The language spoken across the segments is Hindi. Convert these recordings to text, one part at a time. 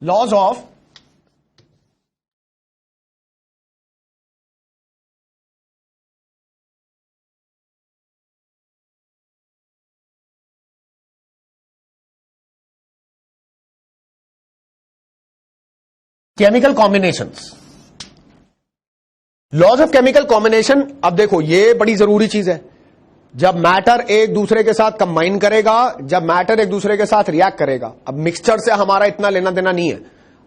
Laws of chemical combinations. Laws of chemical combination, अब देखो ये बड़ी जरूरी चीज है। जब मैटर एक दूसरे के साथ कंबाइन करेगा, जब मैटर एक दूसरे के साथ रिएक्ट करेगा। अब मिक्सचर से हमारा इतना लेना देना नहीं है,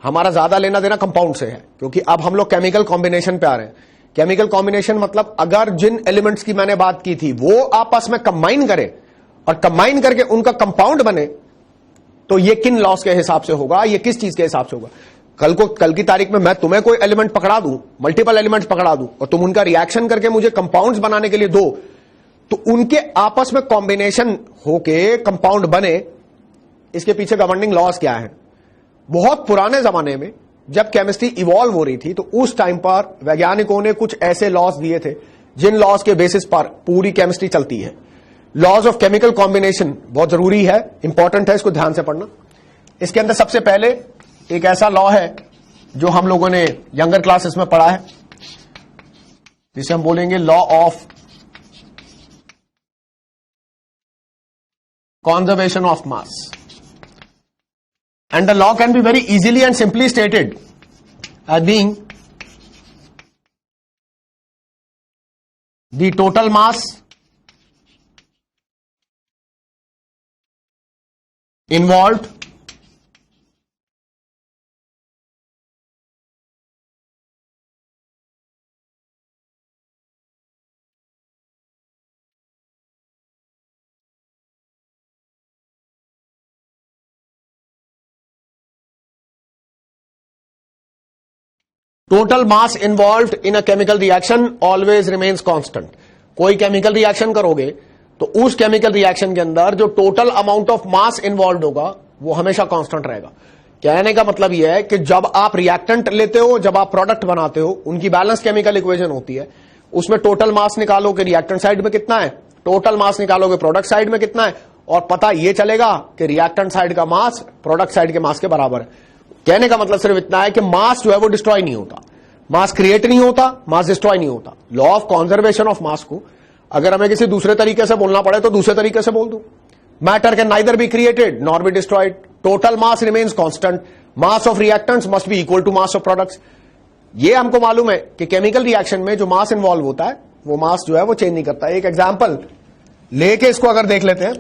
हमारा ज्यादा लेना देना कंपाउंड से है, क्योंकि अब हम लोग केमिकल कॉम्बिनेशन पे आ रहे हैं। केमिकल कॉम्बिनेशन मतलब अगर जिन एलिमेंट्स की मैंने बात की थी वो आपस में कंबाइन करें और कंबाइन करके उनका कंपाउंड बने, तो ये किन लॉस के हिसाब से होगा, ये किस चीज के हिसाब से होगा। कल की तारीख में मैं तुम्हें कोई एलिमेंट पकड़ा दूं, मल्टीपल एलिमेंट्स पकड़ा दूं, और तुम उनका रिएक्शन करके मुझे कंपाउंड्स बनाने के लिए दो, तो उनके आपस में कॉम्बिनेशन होके कंपाउंड बने, इसके पीछे गवर्निंग लॉस क्या है। बहुत पुराने जमाने में जब केमिस्ट्री इवॉल्व हो रही थी, तो उस टाइम पर वैज्ञानिकों ने कुछ ऐसे लॉस दिए थे जिन लॉस के बेसिस पर पूरी केमिस्ट्री चलती है। लॉज ऑफ केमिकल कॉम्बिनेशन बहुत जरूरी है, इंपॉर्टेंट है, इसको ध्यान से पढ़ना। इसके अंदर सबसे पहले एक ऐसा लॉ है जो हम लोगों ने यंगर क्लासेस में पढ़ा है, जिसे हम बोलेंगे law of conservation of mass, and the law can be very easily and simply stated as being the total mass involved total mass involved in a chemical reaction always remains constant. कोई केमिकल रिएक्शन करोगे तो उस केमिकल रिएक्शन के अंदर जो total amount of mass involve होगा वो हमेशा कांस्टेंट रहेगा। कहने का मतलब यह है कि जब आप रिएक्टेंट लेते हो, जब आप प्रोडक्ट बनाते हो, उनकी बैलेंस केमिकल इक्वेशन होती है, उसमें टोटल मास निकालोगे रिएक्टेंट साइड में कितना है, टोटल मास निकालोगे प्रोडक्ट साइड में कितना है, और पता यह चलेगा कि रिएक्टेंट साइड का मास प्रोडक्ट साइड के मास के बराबर है। कहने का मतलब सिर्फ इतना है कि मास जो है वो डिस्ट्रॉय नहीं होता, मास क्रिएट नहीं होता, मास डिस्ट्रॉय नहीं होता। लॉ ऑफ कंजर्वेशन ऑफ मास को अगर हमें किसी दूसरे तरीके से बोलना पड़े तो दूसरे तरीके से बोल दूं, matter can neither be created nor be destroyed, total mass remains constant, mass of reactants must be equal to mass of products. ये हमको मालूम है कि केमिकल रिएक्शन में जो मास इन्वॉल्व होता है वो मास जो है वो चेंज नहीं करता। एक एग्जांपल लेके इसको अगर देख लेते हैं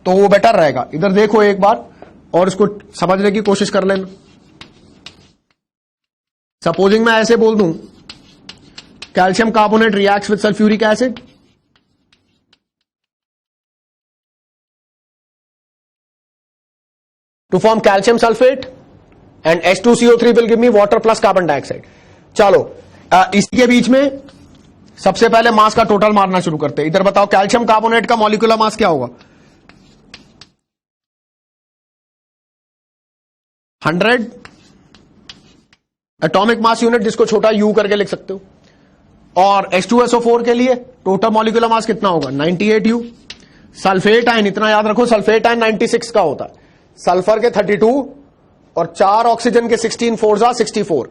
तो वो बेटर रहेगा। इधर देखो एक बार और इसको समझने की कोशिश कर लेना। सपोजिंग मैं ऐसे बोल दूं, calcium carbonate reacts with sulphuric acid, to form calcium sulphate and H2CO3 will give me water plus carbon dioxide. चलो इसके बीच में सबसे पहले मास का टोटल मारना शुरू करते हैं। इधर बताओ कैल्शियम कार्बोनेट का मॉलिक्यूलर मास क्या होगा, 100 एटॉमिक मास यूनिट, जिसको छोटा यू करके लिख सकते हो। और H2SO4 के लिए टोटल मॉलिक्यूलर मास कितना होगा, 98U। सल्फेट आयन, इतना याद रखो, सल्फेट आयन 96 का होता है, सल्फर के 32 और 4 ऑक्सीजन के 16 4 64,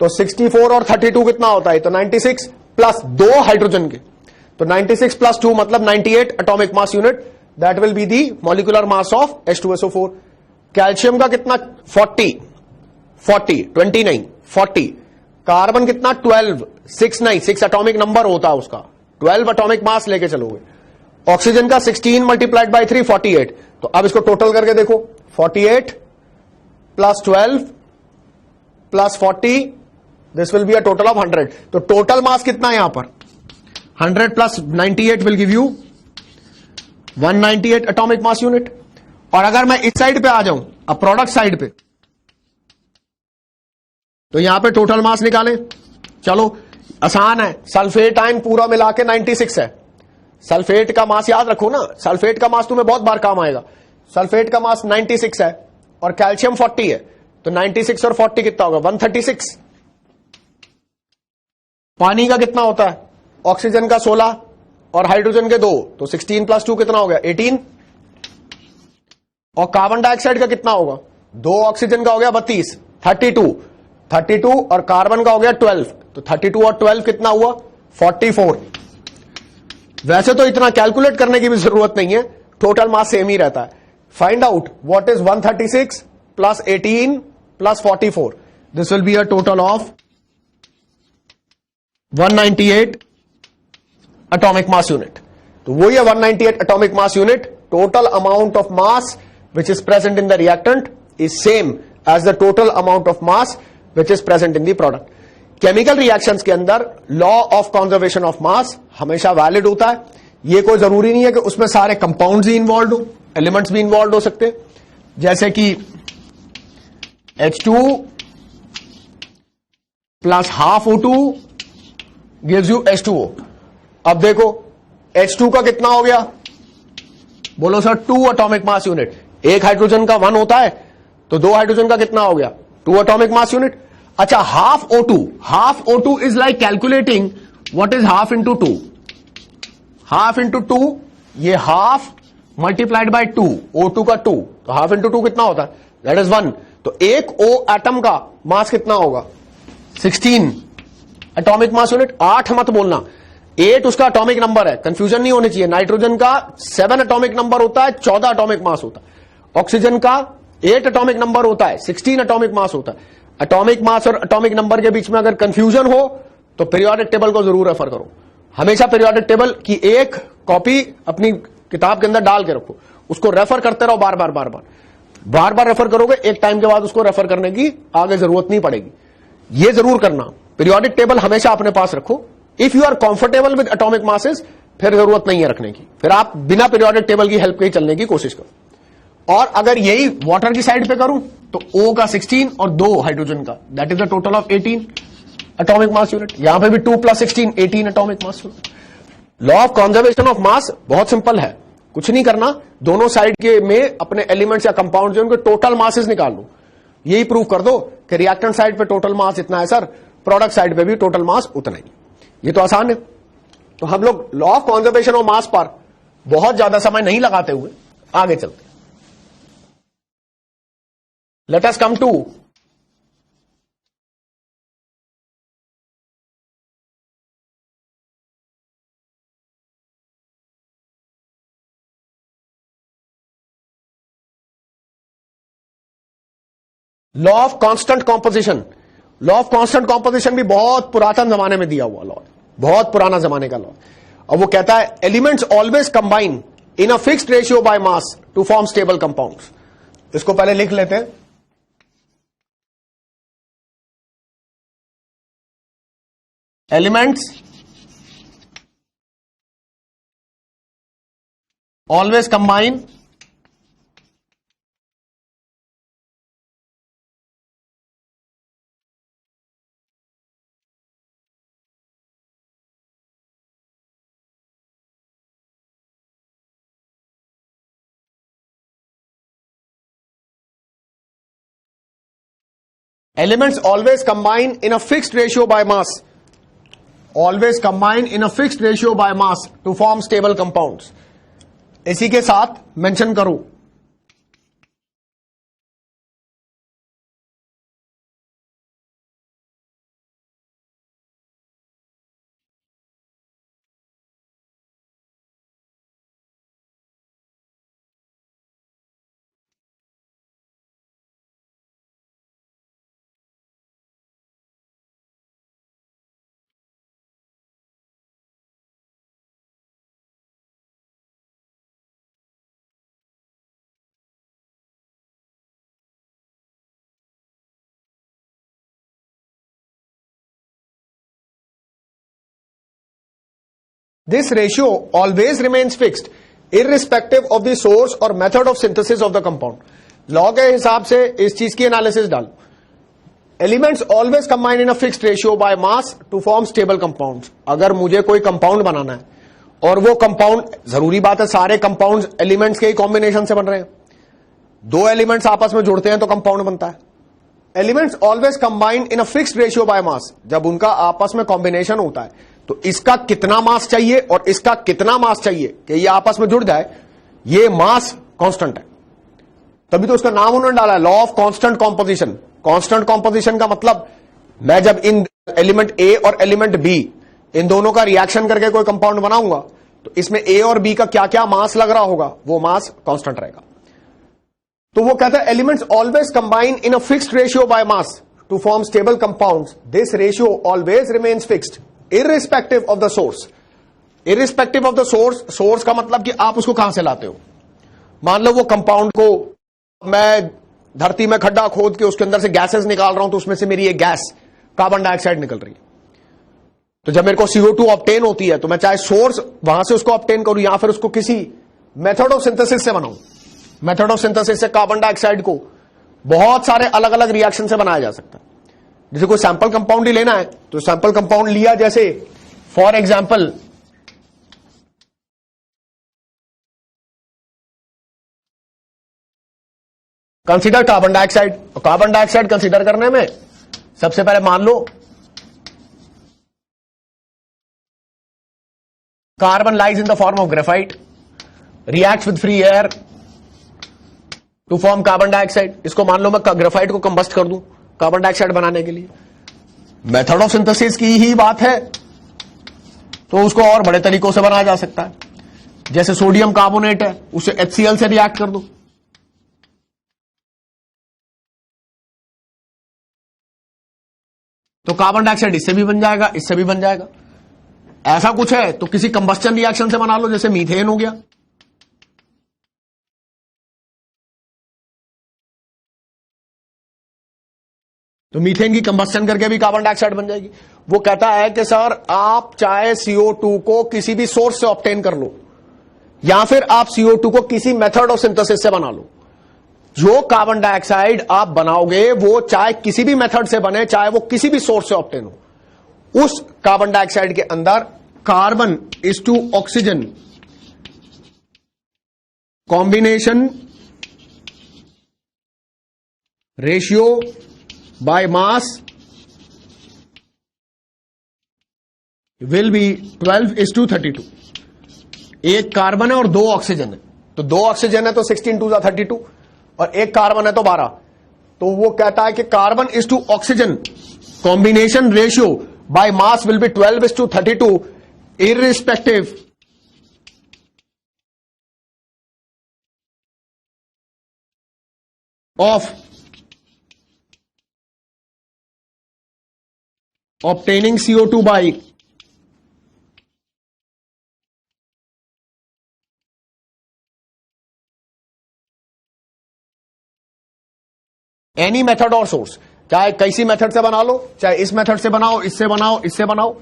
तो 64 और 32 कितना होता है, तो 96 प्लस 2 हाइड्रोजन के, तो 96 प्लस 2 मतलब 98 atomic mass unit, that will be the molecular mass of H2SO4। Calcium का कितना, 40, कार्बन कितना 12, 6 एटॉमिक नंबर होता है उसका, 12 एटॉमिक मास लेके चलोगे। ऑक्सीजन का 16 मल्टीप्लाइड बाई 3 48। तो अब इसको टोटल करके देखो, 48 plus 12 plus 40, this will be a total of 100। तो टोटल मास कितना है यहां पर, 100 plus 98 will give you 198 atomic mass unit. और अगर मैं इस साइड पे आ जाऊं, अब प्रोडक्ट साइड पे, तो यहां पे टोटल मास निकालें। चलो आसान है, सल्फेट आयन पूरा मिला के 96 है। सल्फेट का मास याद रखो ना, सल्फेट का मास तुम्हें बहुत बार काम आएगा। सल्फेट का मास 96 है और कैल्शियम 40 है, तो 96 और 40 कितना होगा, 136। पानी का कितना होता है, ऑक्सीजन का 16 और हाइड्रोजन के 2, तो 16 प्लस 2 कितना हो गया, 18। और कार्बन डाइऑक्साइड का कितना होगा, 2 ऑक्सीजन का हो गया 32, 32 और कार्बन का हो गया 12, तो 32 और 12 कितना हुआ 44। वैसे तो इतना कैलकुलेट करने की भी जरूरत नहीं है, टोटल मास सेम ही रहता है। Find out what is 136 plus 18 plus 44, this will be a total of 198 atomic mass unit. तो वो ये 198 atomic mass unit, total amount of mass which is present in the reactant is same as the total amount of mass which is present in the product. Chemical reactions के अंदर लॉ ऑफ कंजर्वेशन ऑफ मास हमेशा वैलिड होता है। ये कोई जरूरी नहीं है कि उसमें सारे कंपाउंड्स ही इन्वॉल्व हो, एलिमेंट्स भी इन्वॉल्व हो सकते, जैसे कि H2 plus half O2 gives you H2O। अब देखो H2 का कितना हो गया, बोलो सर 2 एटॉमिक मास यूनिट। एक हाइड्रोजन का 1 होता है, तो 2 हाइड्रोजन का कितना हो गया 2 एटॉमिक मास यूनिट। अच्छा half O2 is like calculating what is half into 2, half into 2, ये हाफ मल्टीप्लाइड बाय 2, O2 का 2, तो हाफ इंटू 2 कितना होता है, दैट इज 1। तो एक O एटम का मास कितना होगा 16 एटॉमिक मास यूनिट। 8 मत बोलना, 8 उसका एटॉमिक नंबर है, कंफ्यूजन नहीं होनी चाहिए। नाइट्रोजन का 7 एटॉमिक नंबर होता है, 14 एटॉमिक मास होता है। ऑक्सीजन का 8 एटॉमिक नंबर होता है, 16 एटॉमिक मास होता है। एटॉमिक मास और एटॉमिक नंबर के बीच में अगर कंफ्यूजन हो तो पीरियोडिक टेबल को जरूर रेफर करो। हमेशा पीरियोडिक टेबल की एक कॉपी अपनी किताब के अंदर डाल के रखो, उसको रेफर करते रहो, बार बार रेफर करोगे, एक टाइम के बाद उसको रेफर करने की आगे जरूरत नहीं पड़ेगी। ये जरूर करना, पीरियोडिक टेबल हमेशा अपने पास रखो। If you are comfortable with atomic masses फिर जरूरत नहीं है रखने की, फिर आप बिना पीरियोडिक टेबल की हेल्प के ही चलने की कोशिश करो। और अगर यही वाटर की साइड पे करूं तो O का 16 और 2 हाइड्रोजन का, that is the total of 18 atomic mass unit. यहां पे भी 2 plus 16 18 atomic mass unit. Law of conservation of मास बहुत सिंपल है, कुछ नहीं करना, दोनों साइड के में अपने एलिमेंट्स या कंपाउंड जो उनके टोटल मासेस निकाल लो, यही प्रूव कर दो कि रिएक्टेंट साइड पे टोटल मास इतना है सर, प्रोडक्ट साइड पे भी टोटल मास उतना ही। ये तो आसान है। तो हम लोग law of conservation of mass पर बहुत ज्यादा समय नहीं लगाते हुए आगे चलते। Let us come to law of constant composition. Law of constant composition भी बहुत पुरातन जमाने में दिया हुआ लॉ, बहुत पुराना जमाने का लॉ। और वो कहता है elements always combine in a fixed ratio by mass to form stable compounds. इसको पहले लिख लेते हैं। Elements always combine elements always combine in a fixed ratio by mass, always combine in a fixed ratio by mass to form stable compounds। इसी के साथ मेंशन करो This ratio always remains fixed irrespective of the source or method of synthesis of the compound। Law के हिसाब से इस चीज की एनालिसिस डालो। Elements always combine in a fixed ratio by mass to form stable compounds. अगर मुझे कोई कंपाउंड बनाना है और वो कंपाउंड, जरूरी बात है सारे कंपाउंड्स एलिमेंट्स के ही कॉम्बिनेशन से बन रहे हैं, 2 एलिमेंट्स आपस में जुड़ते हैं तो कंपाउंड बनता है। Elements always combine in a fixed ratio by मास, जब उनका आपस में कॉम्बिनेशन होता है तो इसका कितना मास चाहिए और इसका कितना मास चाहिए कि ये आपस में जुड़ जाए, ये मास कांस्टेंट है। तभी तो उसका नाम उन्होंने डाला है law of constant composition. Constant composition का मतलब मैं जब इन एलिमेंट ए और एलिमेंट बी इन दोनों का रिएक्शन करके कोई कंपाउंड बनाऊंगा तो इसमें ए और बी का क्या क्या मास लग रहा होगा, वो मास कांस्टेंट रहेगा। तो वो कहता है elements always combine in a fixed ratio by mass to form stable compounds, this ratio always remains fixed irrespective of the source. Irrespective of the source, source का मतलब कि आप उसको कहां से लाते हो। मान लो वो कंपाउंड को मैं धरती में खड्डा खोद के उसके अंदर से गैसेस निकाल रहा हूं तो उसमें से मेरी एक गैस कार्बन डाइऑक्साइड निकल रही है। तो जब मेरे को CO2 ऑब्टेन होती है तो मैं चाहे सोर्स वहां से उसको ऑब्टेन करूं या फिर उसको किसी मेथड ऑफ सिंथेसिस से बनाऊं। मेथड ऑफ सिंथेसिस से कार्बन डाइऑक्साइड को बहुत सारे अलग अलग रिएक्शन से बनाया जा सकता है। जैसे कोई सैंपल कंपाउंड ही लेना है तो सैंपल कंपाउंड लिया, जैसे for example consider carbon dioxide. Carbon dioxide consider करने में सबसे पहले मान लो carbon lies in the form of graphite, reacts with free air to form carbon dioxide. इसको मान लो मैं ग्रेफाइट को कंबस्ट कर दूं कार्बन डाइऑक्साइड बनाने के लिए। मेथड ऑफ सिंथेसिस की ही बात है तो उसको और बड़े तरीकों से बनाया जा सकता है। जैसे सोडियम कार्बोनेट है, उसे HCl से रिएक्ट कर दो, तो कार्बन डाइऑक्साइड इससे भी बन जाएगा, इससे भी बन जाएगा। ऐसा कुछ है तो किसी कंबस्टन रिएक्शन से बना लो, जैसे मीथेन हो गया। तो मीथेन की कंबस्टन करके भी कार्बन डाइऑक्साइड बन जाएगी। वो कहता है कि सर आप चाहे CO2 को किसी भी सोर्स से ऑब्टेन कर लो या फिर आप CO2 को किसी मेथड ऑफ सिंथेसिस से बना लो, जो कार्बन डाइऑक्साइड आप बनाओगे वो चाहे किसी भी मेथड से बने, चाहे वो किसी भी सोर्स से ऑब्टेन हो, उस कार्बन डाइऑक्साइड के अंदर carbon is to oxygen combination ratio by mass will be 12:32। एक कार्बन है और 2 ऑक्सीजन है, तो 2 ऑक्सीजन है तो 16 2 32 और एक कार्बन है तो 12। तो वो कहता है कि carbon is to oxygen combination ratio by mass will be 12:32 irrespective of obtaining CO2 by any method और सोर्स। चाहे किसी मेथड से बना लो, चाहे इस मेथड से बनाओ, इससे बनाओ, इससे बनाओ,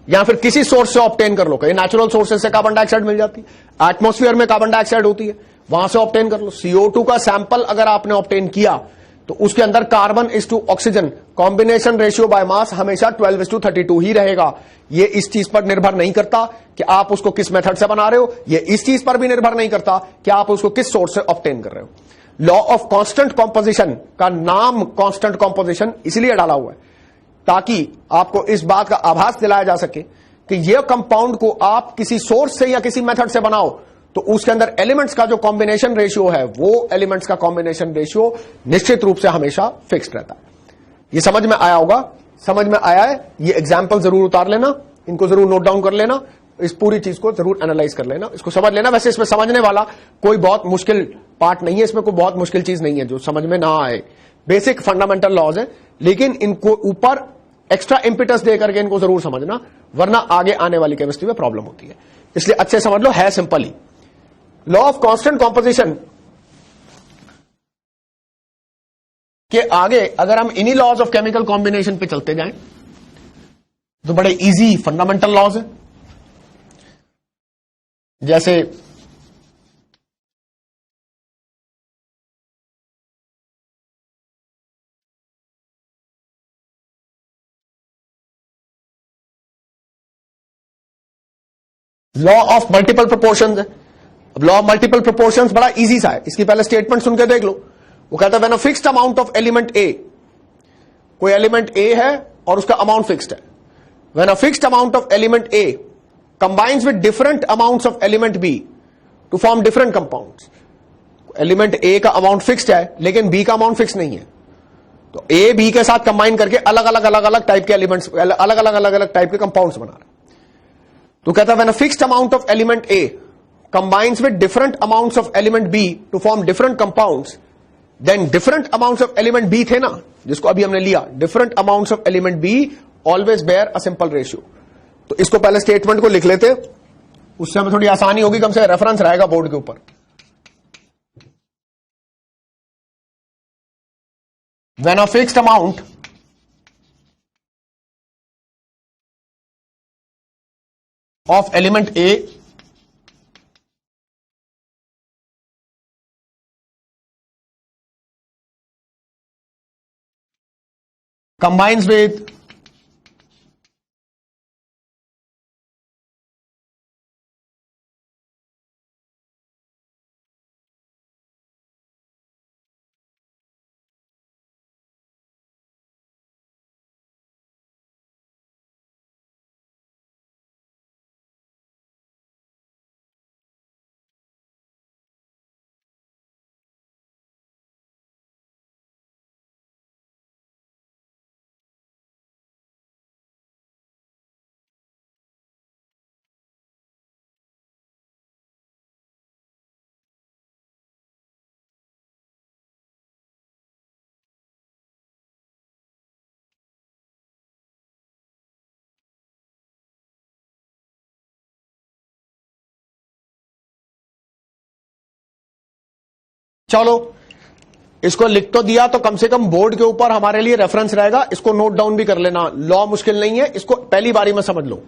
या फिर किसी सोर्स से ऑब्टेन कर लो। कई नेचुरल सोर्सेज से कार्बन डाइऑक्साइड मिल जाती है, एटमॉस्फेयर में कार्बन डाइऑक्साइड होती है, वहां से ऑब्टेन कर लो। CO2 का सैंपल अगर आपने ऑब्टेन किया तो उसके अंदर carbon is to oxygen combination ratio by mass हमेशा 12:32 ही रहेगा। ये इस चीज पर निर्भर नहीं करता कि आप उसको किस मेथड से बना रहे हो, ये इस चीज पर भी निर्भर नहीं करता कि आप उसको किस सोर्स से ऑब्टेन कर रहे हो। लॉ ऑफ कांस्टेंट कॉम्पोजिशन का नाम कांस्टेंट कॉम्पोजिशन इसलिए डाला हुआ है ताकि आपको इस बात का आभास दिलाया जा सके कि ये कंपाउंड को आप किसी सोर्स से या किसी मेथड से बनाओ तो उसके अंदर एलिमेंट्स का जो कॉम्बिनेशन रेशियो है वो एलिमेंट्स का कॉम्बिनेशन रेशियो निश्चित रूप से हमेशा फिक्स्ड रहता है। ये समझ में आया होगा? समझ में आया है? ये एग्जाम्पल जरूर उतार लेना, इनको जरूर नोट डाउन कर लेना, इस पूरी चीज को जरूर एनालाइज कर लेना, इसको समझ लेना। वैसे इसमें समझने वाला कोई बहुत मुश्किल पार्ट नहीं है, इसमें कोई बहुत मुश्किल चीज नहीं है जो समझ में ना आए। बेसिक फंडामेंटल लॉज है, लेकिन इनको ऊपर एक्स्ट्रा इंपिटस दे करके इनको जरूर समझना, वरना आगे आने वाली केमिस्ट्री में प्रॉब्लम होती है। इसलिए अच्छे समझ लो, है simple he. Law of constant composition के आगे अगर हम इन्हीं लॉज ऑफ केमिकल कॉम्बिनेशन पे चलते जाएं तो बड़े इजी फंडामेंटल लॉज है। जैसे लॉ ऑफ मल्टीपल प्रोपोर्शंस है। अब लॉ ऑफ मल्टीपल प्रोपोर्शंस बड़ा इजी सा है, इसकी पहले स्टेटमेंट सुन के देख लो। वो कहता है when a fixed amount of element A, कोई एलिमेंट ए है और उसका अमाउंट फिक्स्ड है, when a fixed amount of element A combines with different amounts of element B to form different compounds. Element A का अमाउंट फिक्स्ड है लेकिन बी का अमाउंट फिक्स नहीं है, तो ए बी के साथ कंबाइन करके अलग अलग टाइप के एलिमेंट्स, अलग अलग टाइप के कंपाउंड्स बना रहा है। तो कहता है when a fixed amount of element A combines with different amounts of element B to form different compounds, then different amounts of element B थे ना, जिसको अभी हमने लिया, different amounts of element B always bear a simple ratio. तो इसको पहले स्टेटमेंट को लिख लेते, उससे हमें थोड़ी आसानी होगी, कम से रेफरेंस रहेगा बोर्ड के ऊपर। When a fixed amount of element A combines with चलो इसको लिख तो दिया, तो कम से कम बोर्ड के ऊपर हमारे लिए रेफरेंस रहेगा, इसको नोट डाउन भी कर लेना। लॉ मुश्किल नहीं है, इसको पहली बारी में समझ लो।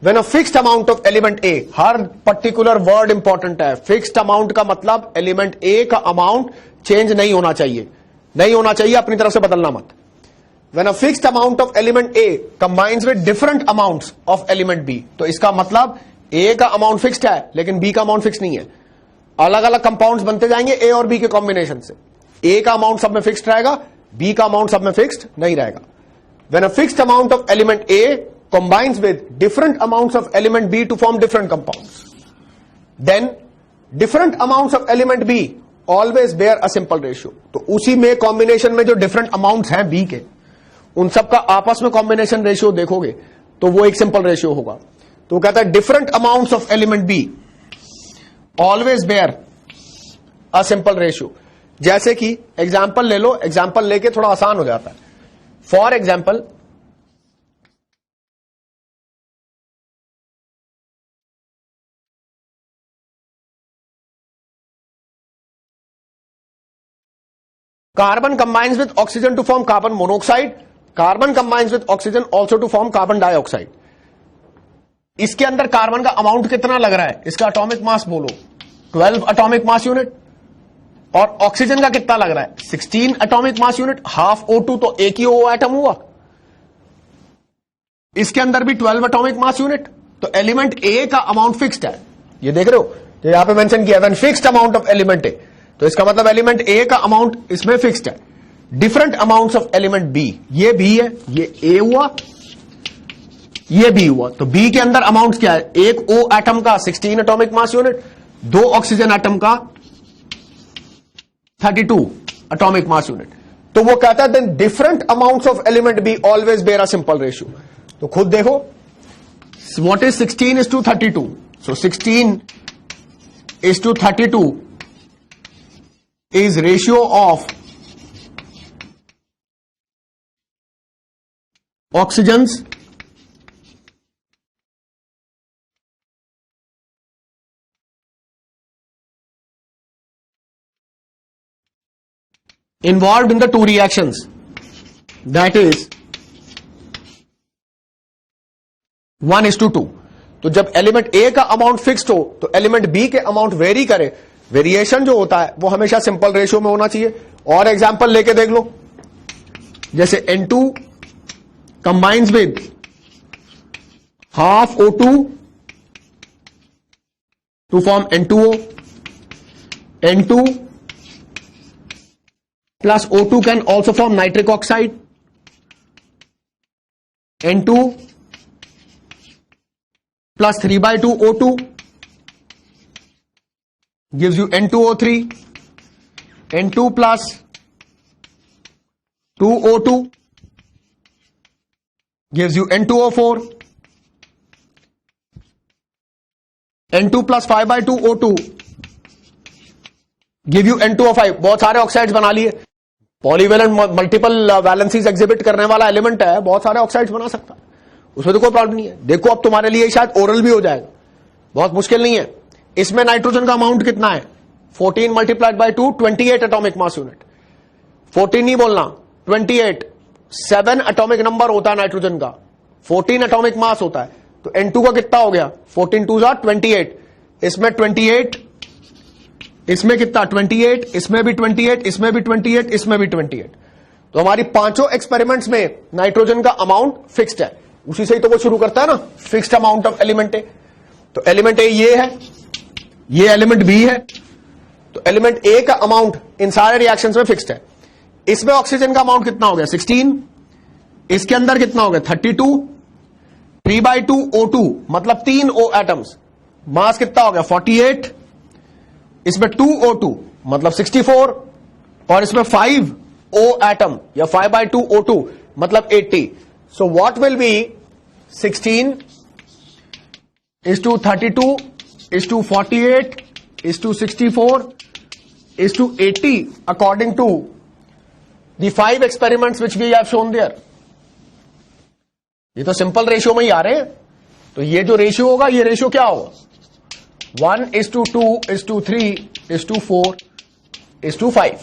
When a fixed amount of element A, हर पर्टिकुलर वर्ड इंपॉर्टेंट है। फिक्स्ड अमाउंट का मतलब एलिमेंट ए का अमाउंट चेंज नहीं होना चाहिए, नहीं होना चाहिए, अपनी तरफ से बदलना मत। When a fixed amount of element A combines with different amounts of element B, तो इसका मतलब ए का अमाउंट फिक्स्ड है लेकिन बी का अमाउंट फिक्स नहीं है। अलग अलग कंपाउंड्स बनते जाएंगे ए और बी के कॉम्बिनेशन से। ए का अमाउंट सब में फिक्स्ड रहेगा, बी का अमाउंट सब में फिक्स्ड नहीं रहेगा। When a fixed amount of element A combines with different amounts of element B to form different compounds, then different amounts of element B always bear a simple ratio। तो उसी में कॉम्बिनेशन में जो डिफरेंट अमाउंट्स हैं B के, उन सब का आपस में कॉम्बिनेशन रेशियो देखोगे तो वो एक सिंपल रेशियो होगा। तो कहता है different amounts of element B always bear a simple ratio. जैसे कि एग्जाम्पल ले लो, एग्जाम्पल लेके थोड़ा आसान हो जाता है। For example, carbon combines with oxygen to form carbon monoxide, carbon combines with oxygen also to form carbon dioxide। इसके अंदर कार्बन का अमाउंट कितना लग रहा है, इसका एटॉमिक मास बोलो 12 एटॉमिक मास यूनिट, और ऑक्सीजन का कितना लग रहा है 16 atomic mass unit, half O2, तो एक ही O एटम हुआ। इसके अंदर भी 12 एटॉमिक मास यूनिट, तो एलिमेंट ए का अमाउंट फिक्स्ड है, ये देख रहे हो, तो यहां पे मेंशन किया when fixed amount of element A, तो इसका मतलब एलिमेंट ए का अमाउंट इसमें फिक्स्ड है। Different amounts of element B, ये बी है, ये ए हुआ, ये बी हुआ, तो बी के अंदर अमाउंट क्या है, एक ओ एटम का 16 atomic mass unit, 2 oxygen atom का 32 एटॉमिक मास यूनिट। तो वो कहता है then different amounts of element B always bear a simple ratio. तो खुद देखो, what is 16:32, so 16:32 is ratio of oxygens involved in the two reactions, that is 1:2। तो जब एलिमेंट ए का अमाउंट फिक्स्ड हो तो एलिमेंट बी के अमाउंट वेरी करे, वेरिएशन जो होता है वो हमेशा सिंपल रेशियो में होना चाहिए। और एग्जांपल लेके देख लो, जैसे N2 combines with half O2 to form N2O, N2 plus O2 can also form nitric oxide, N2 plus 3/2 O2 gives you N2O3, N2 plus 2O2 gives you N2O4, N2 plus 5/2O2 give you N2O5. बहुत सारे ऑक्साइड्स बना लिए. पॉलीवेलेंट मल्टीपल वैलेंसीज एग्जिबिट करने वाला एलिमेंट है, बहुत सारे ऑक्साइड्स बना सकता है, उसमें तो कोई प्रॉब्लम नहीं है. देखो अब तुम्हारे लिए शायद ओरल भी हो जाएगा, बहुत मुश्किल नहीं है. इसमें नाइट्रोजन का अमाउंट कितना है? 14 multiplied by 2, 28 atomic mass unit. 14 नहीं बोलना, 28. 7 एटॉमिक नंबर होता है नाइट्रोजन का, 14 एटॉमिक मास होता है. तो N2 का कितना हो गया? 14 2 28. इसमें 28, इसमें कितना? 28, इसमें भी 28, इसमें भी 28, इसमें भी 28. तो हमारी पांचों एक्सपेरिमेंट्स में नाइट्रोजन का अमाउंट फिक्स्ड है. उसी से ही तो वो शुरू करता है ना, fixed amount of element A. तो एलिमेंट ए ये है, ये एलिमेंट बी है. तो एलिमेंट ए का अमाउंट इन सारे रिएक्शंस में फिक्स्ड है. इसमें ऑक्सीजन का अमाउंट कितना हो गया? 16. इसके अंदर कितना हो गया? 32. 3/2 O2 मतलब 3 O एटम्स, मास कितना हो गया? 48. इसमें 2 O2 मतलब 64, और इसमें 5 O एटम या 5/2 O2 मतलब 80. So what will be 16 is to 32 is to 48 is to 64 is to 80 according to the 5 experiments which we have shown there. ये तो सिंपल रेशियो में ही आ रहे हैं. तो ये जो रेशियो होगा, ये रेशियो क्या होगा? 1:2:3:4:5.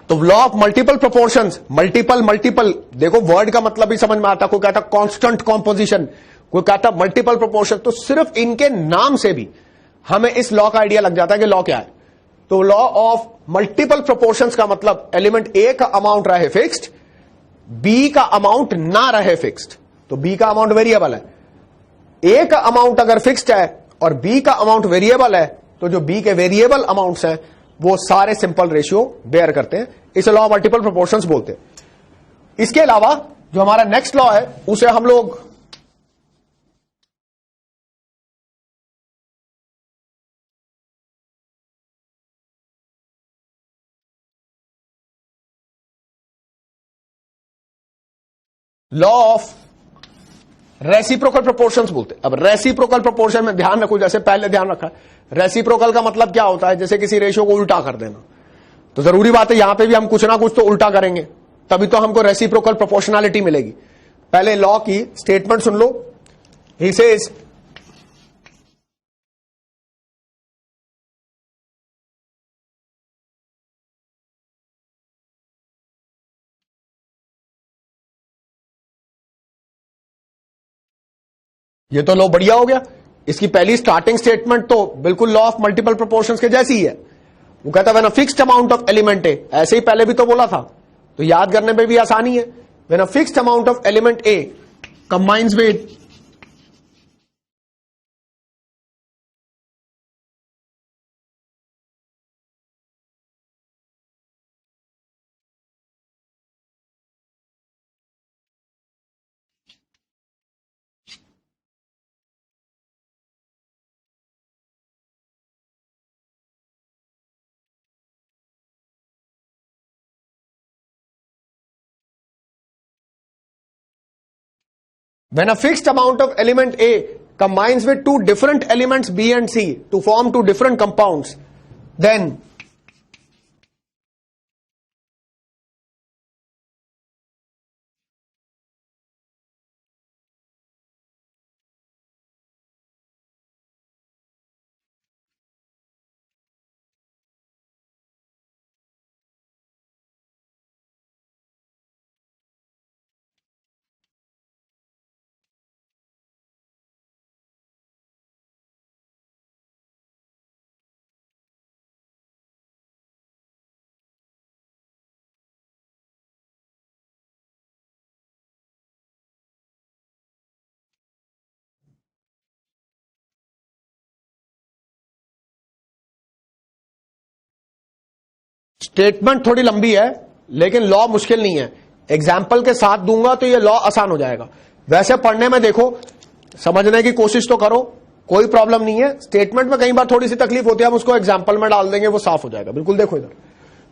तो law of multiple proportions, multiple देखो वर्ड का मतलब भी समझ में आता. कोई कहता कांस्टेंट कॉम्पोजिशन, कोई कहता मल्टीपल प्रोपोर्शन. तो सिर्फ इनके नाम से भी हमें इस लॉ का आइडिया लग जाता है कि लॉ क्या है. तो लॉ ऑफ मल्टीपल प्रोपोर्शंस का मतलब एलिमेंट ए का अमाउंट रहे फिक्स्ड, बी का अमाउंट ना रहे फिक्स्ड. तो बी का अमाउंट वेरिएबल है. ए का अमाउंट अगर फिक्स्ड है और बी का अमाउंट वेरिएबल है, तो जो बी के वेरिएबल अमाउंट्स हैं वो सारे सिंपल रेशियो बेयर करते हैं. इसे लॉ ऑफ मल्टीपल प्रोपोर्शंस बोलते हैं. इसके अलावा जो हमारा नेक्स्ट लॉ है उसे हम लोग लॉ ऑफ रेसिप्रोकल प्रोपोर्शंस बोलते हैं. अब रेसिप्रोकल प्रोपोर्शन में ध्यान रखो, जैसे पहले ध्यान रखा, रेसिप्रोकल का मतलब क्या होता है? जैसे किसी रेशियो को उल्टा कर देना. तो जरूरी बात है यहां पे भी हम कुछ ना कुछ तो उल्टा करेंगे, तभी तो हमको रेसिप्रोकल प्रोपोर्शनैलिटी मिलेगी. पहले लॉ की statement soon low. He says ये तो लॉ बढ़िया हो गया. इसकी पहली स्टार्टिंग स्टेटमेंट तो बिल्कुल लॉ ऑफ मल्टीपल प्रोपोर्शंस के जैसी ही है. वो कहता है when a fixed amount of element A, ऐसे ही पहले भी तो बोला था, तो याद करने में भी आसानी है. When a fixed amount of element A combines with when a fixed amount of element A combines with two different elements B and C to form two different compounds, then statement थोड़ी लंबी है लेकिन लॉ मुश्किल नहीं है. एग्जाम्पल के साथ दूंगा तो ये लॉ आसान हो जाएगा. वैसे पढ़ने में देखो, समझने की कोशिश तो करो, कोई प्रॉब्लम नहीं है. स्टेटमेंट में कई बार थोड़ी सी तकलीफ होती है, हम उसको एग्जाम्पल में डाल देंगे, वो साफ हो जाएगा. बिल्कुल देखो इधर,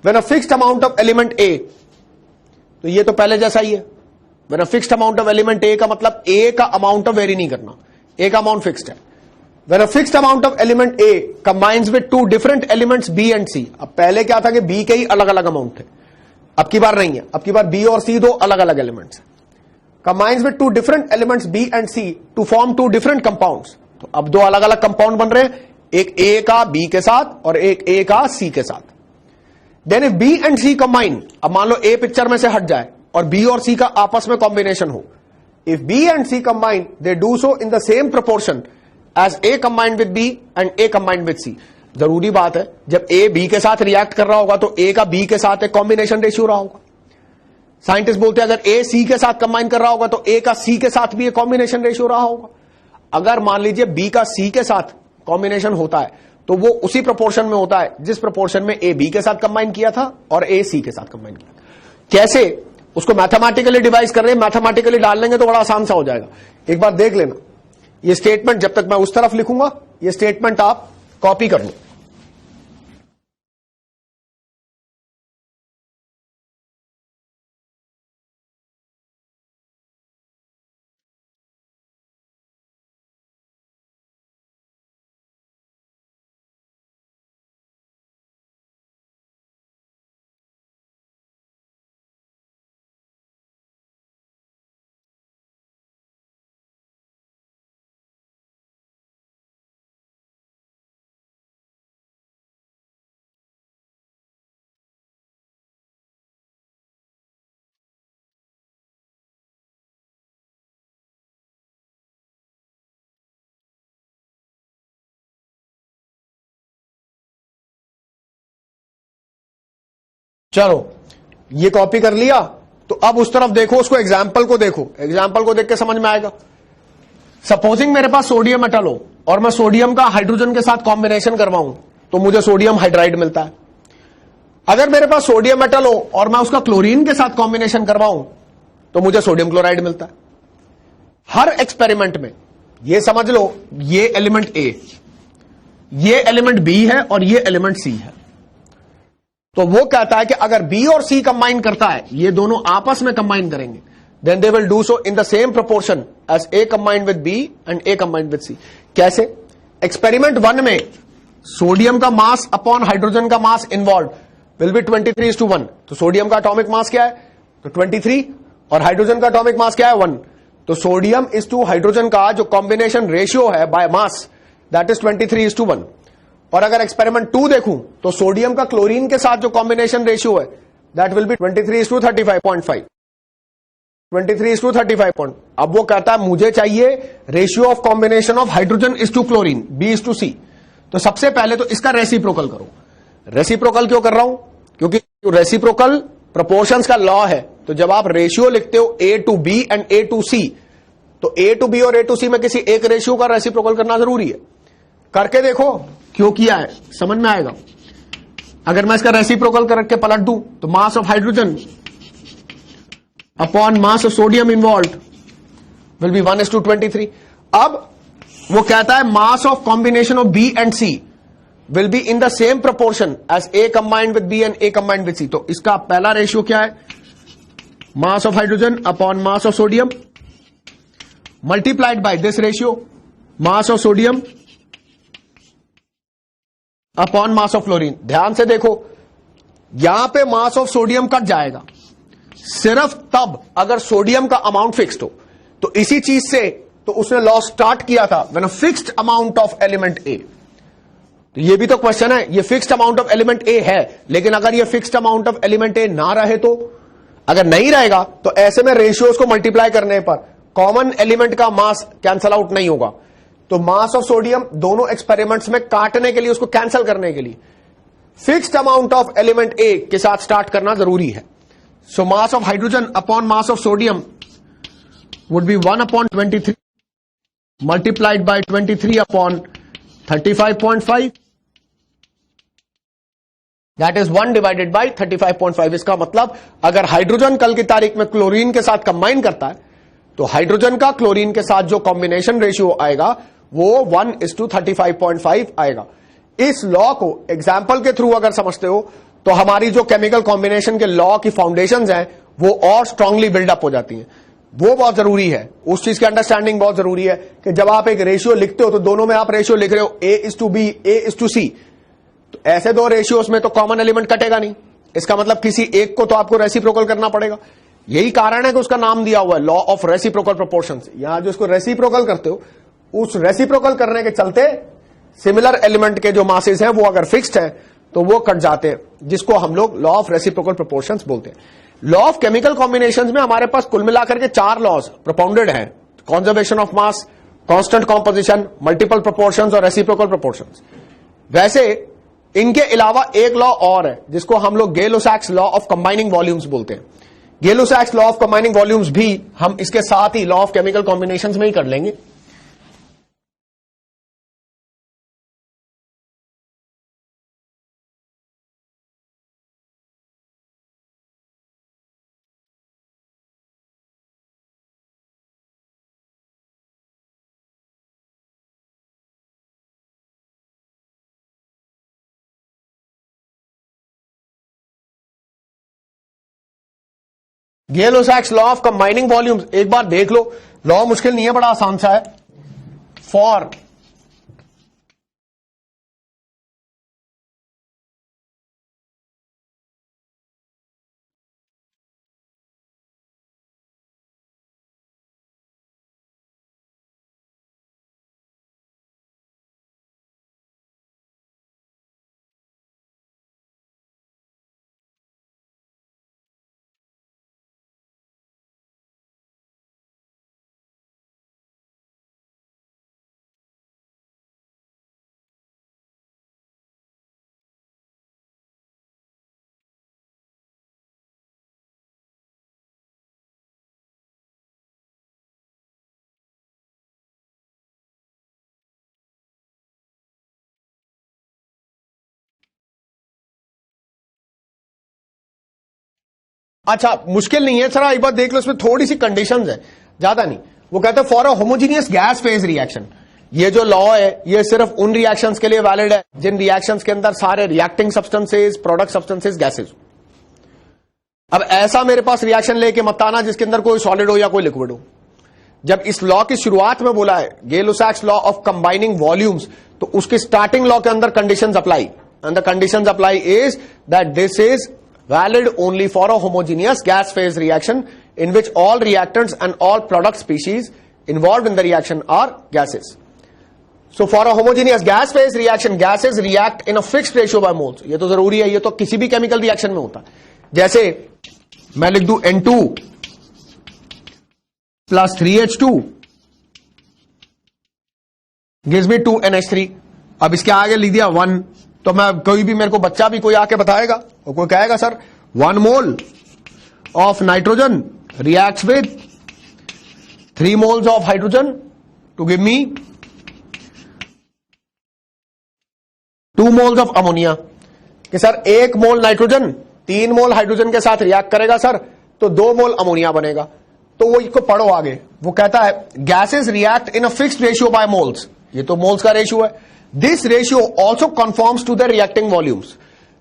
when a fixed amount of element A, तो ये तो पहले जैसा ही है। When fixed amount of element A का मतलब ए का अमाउंट ऑफ वेरी नहीं करना, ए का अमाउंट फिक्स्ड है। When a fixed amount of element A combines with two different elements B and C. अब पहले क्या था कि बी के ही अलग अलग अमाउंट थे, अब की बार नहीं है, अब की बार बी और सी दो अलग अलग एलिमेंट्स है। Combines with two different elements B and C to form two different compounds. तो अब दो अलग अलग कंपाउंड बन रहे हैं, एक ए का बी के साथ और एक ए का सी के साथ। Then if B and C combine, अब मान लो ए पिक्चर में से हट जाए और बी और सी का आपस में कॉम्बिनेशन हो। If B and C combine they do so in the same proportion as A combined with B and A combined with C. जरूरी बात है, जब ए बी के साथ रिएक्ट कर रहा होगा तो ए का बी के साथ एक कॉम्बिनेशन रेशियो रहा होगा। साइंटिस्ट बोलते हैं अगर ए सी के साथ कंबाइन कर रहा होगा तो ए का सी के साथ भी एक कॉम्बिनेशन रेशियो रहा होगा। अगर मान लीजिए बी का सी के साथ कॉम्बिनेशन होता है तो वो उसी प्रोपोर्शन में होता है जिस प्रोपोर्शन में ए बी के साथ कंबाइन किया था और ए सी के साथ कंबाइन किया था। कैसे, उसको मैथमेटिकली डिवाइस कर रहे हैं, मैथमेटिकली डाल लेंगे तो बड़ा आसान सा हो जाएगा। एक बार देख लेना, ये स्टेटमेंट जब तक मैं उस तरफ लिखूंगा ये स्टेटमेंट आप कॉपी कर लो। चलो ये कॉपी कर लिया, तो अब उस तरफ देखो, उसको एग्जाम्पल को देखो, एग्जाम्पल को देख के समझ में आएगा। सपोजिंग मेरे पास सोडियम मेटल हो और मैं सोडियम का हाइड्रोजन के साथ कॉम्बिनेशन करवाऊं तो मुझे सोडियम हाइड्राइड मिलता है। अगर मेरे पास सोडियम मेटल हो और मैं उसका क्लोरीन के साथ कॉम्बिनेशन करवाऊं तो मुझे सोडियम क्लोराइड मिलता है। हर एक्सपेरिमेंट में ये समझ लो, ये एलिमेंट ए, ये एलिमेंट बी है और ये एलिमेंट सी है। तो वो कहता है कि अगर बी और सी कंबाइन करता है, ये दोनों आपस में कंबाइन करेंगे, then they will do so in the same proportion as A combined with B and A combined with C. कैसे? एक्सपेरिमेंट 1 में सोडियम का मास अपॉन हाइड्रोजन का मास इन्वॉल्व विल बी 23:1। तो सोडियम का एटॉमिक मास क्या है? तो 23, और हाइड्रोजन का एटॉमिक मास क्या है? 1। तो सोडियम इज टू हाइड्रोजन का जो कॉम्बिनेशन रेशियो है बाय मास, दैट इज 23:1। और अगर एक्सपेरिमेंट 2 देखूं तो सोडियम का क्लोरीन के साथ जो कॉम्बिनेशन रेशियो है दैट विल बी 23:35.5, 23:35. अब वो कहता है मुझे चाहिए ratio of combination of hydrogen is to chlorine, B is to C. तो सबसे पहले तो इसका रेसिप्रोकल करो। रेसिप्रोकल क्यों कर रहा हूं? क्योंकि रेसिप्रोकल प्रोपोर्शंस का लॉ है। तो जब आप रेशियो लिखते हो A to B and A to C, तो ए टू बी और ए टू सी में किसी एक रेशियो का रेसिप्रोकल करना जरूरी है। करके देखो क्यों किया है, समझ में आएगा। अगर मैं इसका रेसिप्रोकल करके पलट दूं तो mass of hydrogen upon mass of sodium involve will be 1:23। अब वो कहता है mass of combination of B and C will be in the same proportion as A combined with B and A combined with C. तो इसका पहला रेशियो क्या है? Mass of hydrogen upon mass of sodium multiplied by this ratio mass of sodium upon mass of chlorine. ध्यान से देखो, यहां पे मास ऑफ सोडियम कट जाएगा सिर्फ तब अगर सोडियम का अमाउंट फिक्स्ड हो। तो इसी चीज से तो उसने लॉ स्टार्ट किया था when a fixed amount of element A. तो ये भी तो क्वेश्चन है, ये fixed amount of element A है, लेकिन अगर ये fixed amount of element A ना रहे तो, अगर नहीं रहेगा तो ऐसे में रेशियोज को मल्टीप्लाई करने पर कॉमन एलिमेंट का मास कैंसल आउट नहीं होगा। तो मास ऑफ सोडियम दोनों एक्सपेरिमेंट्स में काटने के लिए, उसको कैंसिल करने के लिए fixed amount of element A के साथ स्टार्ट करना जरूरी है। So mass of hydrogen upon mass of sodium would be 1/23 multiplied by 23/35.5, that is 1 divided by 35.5। इसका मतलब अगर हाइड्रोजन कल की तारीख में क्लोरीन के साथ कंबाइन करता है तो हाइड्रोजन का क्लोरीन के साथ जो कॉम्बिनेशन रेशियो आएगा वो 1:35.5 आएगा। इस लॉ को एग्जाम्पल के थ्रू अगर समझते हो तो हमारी जो केमिकल कॉम्बिनेशन के लॉ की फाउंडेशंस हैं वो और स्ट्रांगली बिल्डअप हो जाती हैं। वो बहुत जरूरी है, उस चीज की अंडरस्टैंडिंग बहुत जरूरी है कि जब आप एक रेशियो लिखते हो तो दोनों में आप रेशियो लिख रहे हो A:B, A:C, तो ऐसे दो रेशियोज में तो कॉमन एलिमेंट कटेगा नहीं, इसका मतलब किसी एक को तो आपको रेसिप्रोकल करना पड़ेगा। यही कारण है कि उसका नाम दिया हुआ है लॉ ऑफ रेसिप्रोकल प्रोपोर्शंस। यहां जो इसको रेसिप्रोकल करते हो, उस रेसिप्रोकल करने के चलते सिमिलर एलिमेंट के जो मासेस हैं वो अगर फिक्स्ड है तो वो कट जाते हैं, जिसको हम लोग लॉ ऑफ रेसिप्रोकल प्रोपोर्शंस बोलते हैं। लॉ ऑफ केमिकल कॉम्बिनेशंस में हमारे पास कुल मिलाकर के 4 लॉज प्रोपाउंडेड हैं, conservation of mass, constant composition, multiple proportions और रेसिप्रोकल प्रोपोर्शंस। वैसे इनके अलावा एक लॉ और है जिसको हम लोग गेलो-सैक्स लॉ ऑफ कंबाइनिंग वॉल्यूम्स बोलते हैं। गेलो-सैक्स लॉ ऑफ कंबाइनिंग वॉल्यूम्स भी हम इसके साथ ही लॉ ऑफ केमिकल कॉम्बिनेशंस में ही कर लेंगे। गेलो-सैक्स लॉ ऑफ कंबाइनिंग वॉल्यूम्स एक बार देख लो, लॉ मुश्किल नहीं है, बड़ा आसान सा है। फॉर अच्छा, मुश्किल नहीं है सर, एक बार देख लो, इसमें थोड़ी सी कंडीशंस है, ज्यादा नहीं। वो कहते हैं for a homogeneous gas phase reaction. ये जो लॉ है ये सिर्फ उन रिएक्शंस के लिए वैलिड है जिन रिएक्शंस के अंदर सारे reacting substances, product substances, gases. अब ऐसा मेरे पास रिएक्शन लेके मत आना जिसके अंदर कोई सॉलिड हो या कोई लिक्विड हो। जब इस लॉ की शुरुआत में बोला है गेलो-सैक्स लॉ ऑफ कंबाइनिंग वॉल्यूम्स, तो उसके स्टार्टिंग लॉ के अंदर conditions apply, and the conditions apply is that this is valid only for a homogeneous gas phase reaction in which all reactants and all product species involved in the reaction are gases. So for a homogeneous gas phase reaction, gases react in a fixed ratio by moles. ये तो जरूरी है, ये तो किसी भी केमिकल रिएक्शन में होता है। जैसे मैं लिख दूं N2 plus 3H2 gives me 2NH3। अब इसके आगे लिख दिया 1, तो मैं कोई भी, मेरे को बच्चा भी कोई आके बताएगा और कोई कहेगा sir 1 mole of nitrogen reacts with 3 moles of hydrogen to give me 2 moles of ammonia. कि sir 1 mole nitrogen 3 mole hydrogen के साथ रिएक्ट करेगा सर, तो 2 मोल अमोनिया बनेगा। तो वो इसको पढ़ो आगे, वो कहता है gases react in a fixed ratio by moles. ये तो मोल्स का रेशियो है। This ratio also confirms to the reacting volumes.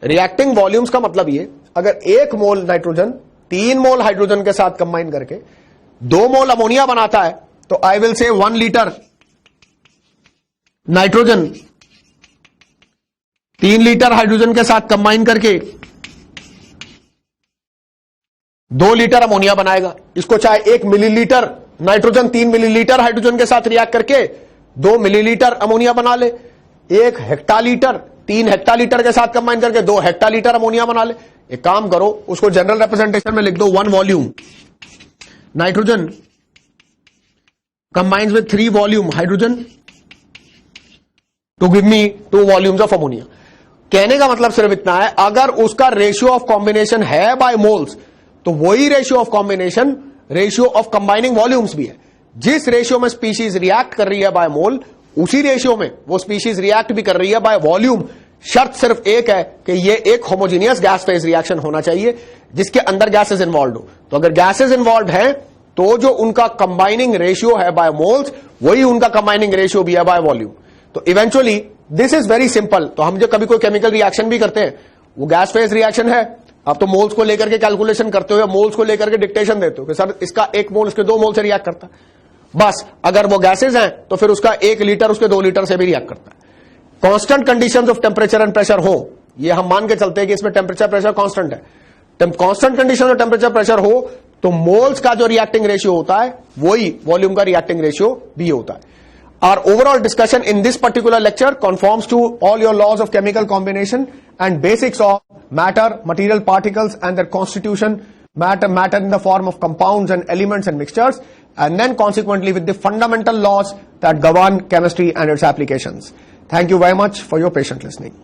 Reacting volumes का मतलब ये, अगर 1 मोल नाइट्रोजन 3 मोल हाइड्रोजन के साथ कंबाइन करके 2 मोल अमोनिया बनाता है, तो I will say 1 litre nitrogen 3 litre hydrogen के साथ कंबाइन करके 2 लीटर अमोनिया बनाएगा। इसको चाहे 1 मिलीलीटर नाइट्रोजन 3 मिलीलीटर हाइड्रोजन के साथ रिएक्ट करके 2 मिलीलीटर अमोनिया बना ले, 1 हेक्टालीटर 3 हेक्टालीटर के साथ कंबाइन करके 2 हेक्टालीटर अमोनिया बना ले। एक काम करो, उसको जनरल रिप्रेजेंटेशन में लिख दो 1 volume nitrogen combines with 3 volume hydrogen to give me 2 volumes of ammonia. कहने का मतलब सिर्फ इतना है, अगर उसका रेशियो ऑफ कॉम्बिनेशन है बाय मोल्स, तो वही ratio of combination ratio of combining volumes भी है। जिस रेशियो में स्पीशीज रिएक्ट कर रही है बाय मोल, उसी रेशियो में वो स्पीशीज रिएक्ट भी कर रही है बाय वॉल्यूम। शर्त सिर्फ एक है कि ये एक होमोजीनियस गैस फेज रिएक्शन होना चाहिए जिसके अंदर गैसेस इन्वॉल्व हो। तो अगर गैसेस इन्वॉल्व है तो जो उनका कंबाइनिंग रेशियो है बाय मोल्स, वही उनका कंबाइनिंग रेशियो भी है बाय वॉल्यूम। तो eventually this is very simple. तो हम जो कभी कोई केमिकल रिएक्शन भी करते हैं वो गैस फेज रिएक्शन है, अब तो मोल्स को लेकर के कैलकुलेशन करते हो या मोल्स को लेकर के डिक्टेशन देते हो कि सर इसका 1 मोल इसके 2 मोल से रिएक्ट करता है। बस अगर वो गैसेज हैं तो फिर उसका 1 लीटर उसके 2 लीटर से भी रिएक्ट करता है। Constant conditions of temperature and pressure हो, ये हम मान के चलते हैं कि इसमें टेम्परेचर प्रेशर कांस्टेंट है। Constant condition of temperature pressure हो तो मोल्स का जो रिएक्टिंग रेशियो होता है वही वॉल्यूम का रिएक्टिंग रेशियो भी होता है। Our overall discussion in this particular lecture conforms to all your laws of chemical combination and basics of matter, material particles and their constitution, matter in the form of compounds and elements and mixtures, and then consequently with the fundamental laws that govern chemistry and its applications. Thank you very much for your patient listening.